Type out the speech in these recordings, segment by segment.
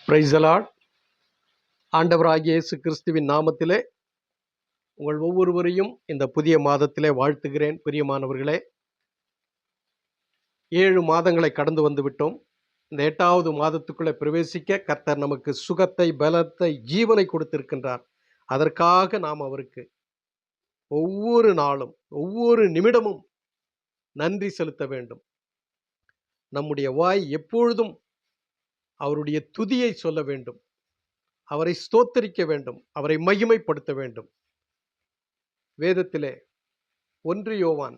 Praise the Lord. ஆண்டவராகிய இயேசு கிறிஸ்துவின் நாமத்திலே உங்கள் ஒவ்வொருவரையும் இந்த புதிய மாதத்திலே வாழ்த்துகிறேன். பிரியமானவர்களே, 7 மாதங்களை கடந்து வந்து விட்டோம். இந்த 8வது மாதத்துக்குள்ளே பிரவேசிக்க கர்த்தர் நமக்கு சுகத்தை, பலத்தை, ஜீவனை கொடுத்திருக்கின்றார். அதற்காக நாம் அவருக்கு ஒவ்வொரு நாளும் ஒவ்வொரு நிமிடமும் நன்றி செலுத்த வேண்டும். நம்முடைய வாய் எப்பொழுதும் அவருடைய துதியை சொல்ல வேண்டும், அவரை ஸ்தோத்தரிக்க வேண்டும், அவரை மகிமைப்படுத்த வேண்டும். வேதத்திலே 1 யோவான்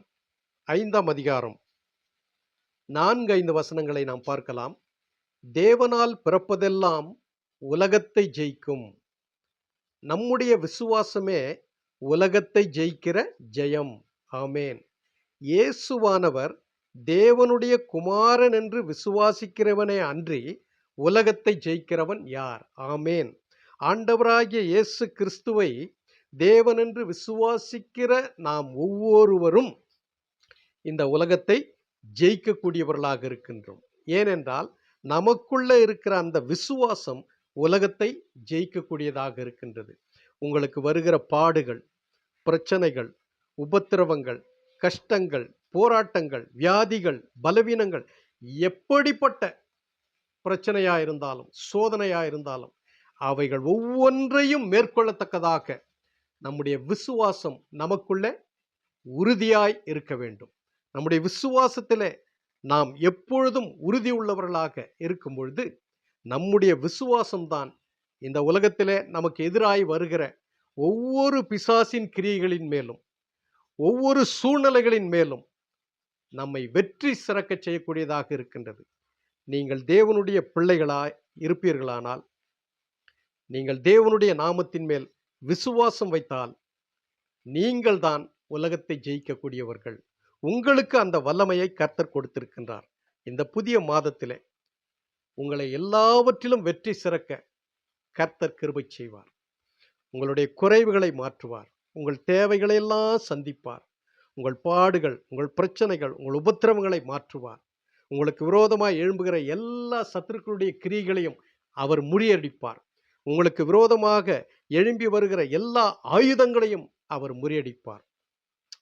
5ஆம் அதிகாரம் 4-5 வசனங்களை நாம் பார்க்கலாம். தேவனால் பிறப்பதெல்லாம் உலகத்தை ஜெயிக்கும். நம்முடைய விசுவாசமே உலகத்தை ஜெயிக்கிற ஜெயம். ஆமேன். இயேசுவானவர் தேவனுடைய குமாரன் என்று விசுவாசிக்கிறவனே அன்றி உலகத்தை ஜெயிக்கிறவன் யார்? ஆமேன். ஆண்டவராகிய இயேசு கிறிஸ்துவை தேவன் என்று விசுவாசிக்கிற நாம் ஒவ்வொருவரும் இந்த உலகத்தை ஜெயிக்கக்கூடியவர்களாக இருக்கின்றோம். ஏனென்றால் நமக்குள்ள இருக்கிற அந்த விசுவாசம் உலகத்தை ஜெயிக்கக்கூடியதாக இருக்கின்றது. உங்களுக்கு வருகிற பாடுகள், பிரச்சனைகள், உபத்திரவங்கள், கஷ்டங்கள், போராட்டங்கள், வியாதிகள், பலவீனங்கள், எப்படிப்பட்ட பிரச்சனையா இருந்தாலும் சோதனையா இருந்தாலும் அவைகள் ஒவ்வொன்றையும் மேற்கொள்ளத்தக்கதாக நம்முடைய விசுவாசம் நமக்குள்ளே உறுதியாய் இருக்க வேண்டும். நம்முடைய விசுவாசத்திலே நாம் எப்பொழுதும் உறுதி உள்ளவர்களாக இருக்கும் பொழுது நம்முடைய விசுவாசம்தான் இந்த உலகத்திலே நமக்கு எதிராய் வருகிற ஒவ்வொரு பிசாசின் கிரியைகளின் மேலும் ஒவ்வொரு சூழ்நிலைகளின் மேலும் நம்மை வெற்றி சிறக்க செய்யக்கூடியதாக இருக்கின்றது. நீங்கள் தேவனுடைய பிள்ளைகளாய் இருப்பீர்களானால், நீங்கள் தேவனுடைய நாமத்தின் மேல் விசுவாசம் வைத்தால் நீங்கள் தான் உலகத்தை ஜெயிக்கக்கூடியவர்கள். உங்களுக்கு அந்த வல்லமையை கர்த்தர் கொடுத்திருக்கின்றார். இந்த புதிய மாதத்திலே உங்களை எல்லாவற்றிலும் வெற்றி சிறக்க கர்த்தர் கிருபை செய்வார். உங்களுடைய குறைவுகளை மாற்றுவார். உங்கள் தேவைகளை எல்லாம் சந்திப்பார். உங்கள் பாடுகள், உங்கள் பிரச்சனைகள், உங்கள் உபத்திரவங்களை மாற்றுவார். உங்களுக்கு விரோதமாய் எழும்புகிற எல்லா சத்துருக்களுடைய கிரியைகளையும் அவர் முறியடிப்பார். உங்களுக்கு விரோதமாக எழும்பி வருகிற எல்லா ஆயுதங்களையும் அவர் முறியடிப்பார்.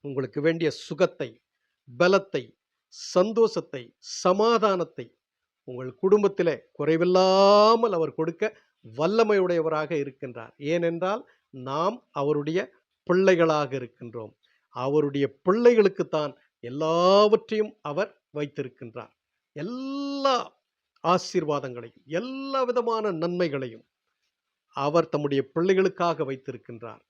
உங்களுக்கு வேண்டிய சுகத்தை, பலத்தை, சந்தோஷத்தை, சமாதானத்தை உங்கள் குடும்பத்திலே குறைவில்லாமல் அவர் கொடுக்க வல்லமையுடையவராக இருக்கின்றார். ஏனென்றால் நாம் அவருடைய பிள்ளைகளாக இருக்கின்றோம். அவருடைய பிள்ளைகளுக்குத்தான் எல்லாவற்றையும் அவர் வைத்திருக்கின்றார். எல்லா ஆசீர்வாதங்களையும் எல்லா விதமான நன்மைகளையும் அவர் தம்முடைய பிள்ளைகளுக்காக வைத்திருக்கின்றார்.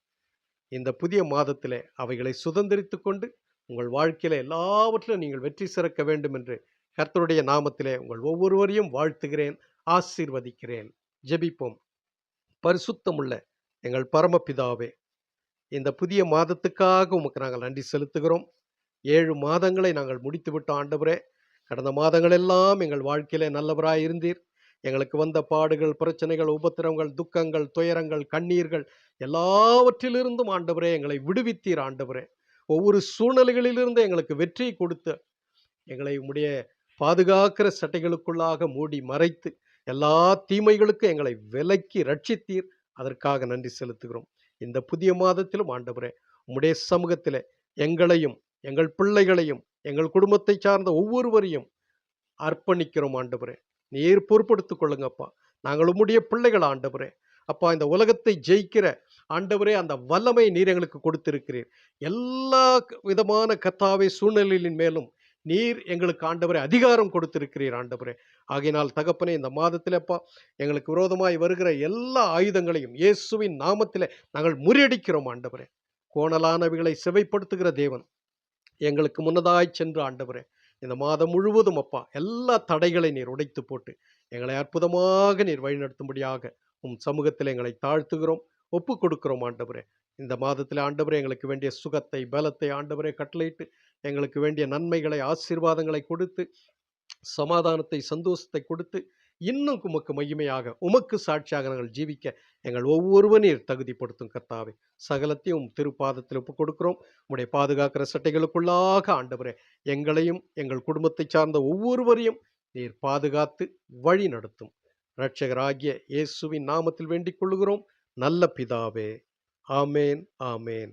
இந்த புதிய மாதத்திலே அவைகளை சுதந்திரித்து கொண்டு உங்கள் வாழ்க்கையில எல்லாவற்றிலும் நீங்கள் வெற்றி சிறக்க வேண்டும் என்று கர்த்தருடைய நாமத்திலே உங்கள் ஒவ்வொருவரையும் வாழ்த்துகிறேன், ஆசீர்வதிக்கிறேன். ஜெபிப்போம். பரிசுத்தமுள்ள எங்கள் பரமபிதாவே, இந்த புதிய மாதத்துக்காக உமக்கு நாங்கள் நன்றி செலுத்துகிறோம். 7 மாதங்களை நாங்கள் முடித்து விட்டோம் ஆண்டவரே. கடந்த மாதங்களெல்லாம் எங்கள் வாழ்க்கையிலே நல்லவராய் இருந்தீர். எங்களுக்கு வந்த பாடுகள், பிரச்சனைகள், உபத்திரவங்கள், துக்கங்கள், துயரங்கள், கண்ணீர்கள் எல்லாவற்றிலிருந்தும் ஆண்டவரே எங்களை விடுவித்தீர் ஆண்டவரே. ஒவ்வொரு சூழ்நிலைகளிலிருந்து எங்களுக்கு வெற்றியை கொடுத்து எங்களை உம்முடைய பாதுகாக்கிற சட்டைகளுக்குள்ளாக மூடி மறைத்து எல்லா தீமைகளுக்கும் எங்களை விலக்கி ரட்சித்தீர். அதற்காக நன்றி செலுத்துகிறோம். இந்த புதிய மாதத்திலும் ஆண்டவரே உம்முடைய சமூகத்திலே எங்களையும் எங்கள் பிள்ளைகளையும் எங்கள் குடும்பத்தை சார்ந்த ஒவ்வொருவரையும் அர்ப்பணிக்கிறோம் ஆண்டவரே. நீர் பொறுப்படுத்திக் கொள்ளுங்கப்பா. நாங்கள் உம்முடைய பிள்ளைகள் ஆண்டவரே. அப்பா, இந்த உலகத்தை ஜெயிக்கிற ஆண்டவரே அந்த வல்லமை நீர் எங்களுக்கு கொடுத்திருக்கிறீர். எல்லா விதமான கர்த்தாவே சூழ்நிலையின் மேலும் நீர் எங்களுக்கு ஆண்டவரே அதிகாரம் கொடுத்திருக்கிறீர் ஆண்டவரே. ஆகையினால் தகப்பனே, இந்த மாதத்திலேப்பா எங்களுக்கு விரோதமாய் வருகிற எல்லா ஆயுதங்களையும் இயேசுவின் நாமத்திலே நாங்கள் முறியடிக்கிறோம் ஆண்டவரே. கோணலானவைகளை செவைப்படுத்துகிற தேவன் எங்களுக்கு முன்னதாய் சென்று ஆண்டவரே இந்த மாதம் முழுவதும் அப்பா எல்லா தடைகளை நீர் உடைத்து போட்டு எங்களை அற்புதமாக நீர் வழிநடத்தும்படியாக உம் சமூகத்தில் எங்களை தாழ்த்துகிறோம், ஒப்பு கொடுக்கிறோம் ஆண்டவரே. இந்த மாதத்தில் ஆண்டவரே எங்களுக்கு வேண்டிய சுகத்தை, பலத்தை ஆண்டவரே கட்டளையிட்டு எங்களுக்கு வேண்டிய நன்மைகளை, ஆசீர்வாதங்களை கொடுத்து சமாதானத்தை, சந்தோஷத்தை கொடுத்து இன்னும் உமக்கு மகிமையாக உமக்கு சாட்சியாக நாங்கள் ஜீவிக்க எங்கள் ஒவ்வொருவரையும் தகுதிப்படுத்தும் கர்த்தாவே. சகலத்தையும் திருப்பாதத்தில் ஒப்பு கொடுக்கிறோம். உம்முடைய பாதுகாக்கிற சட்டைகளுக்குள்ளாக ஆண்டவரே எங்களையும் எங்கள் குடும்பத்தை சார்ந்த ஒவ்வொருவரையும் நீர் பாதுகாத்து வழி நடத்தும். இரட்சகராகிய இயேசுவின் நாமத்தில் வேண்டிக் கொள்கிறோம் நல்ல பிதாவே. ஆமேன், ஆமேன்.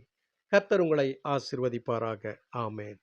கர்த்தர் உங்களை ஆசீர்வதிப்பாராக. ஆமேன்.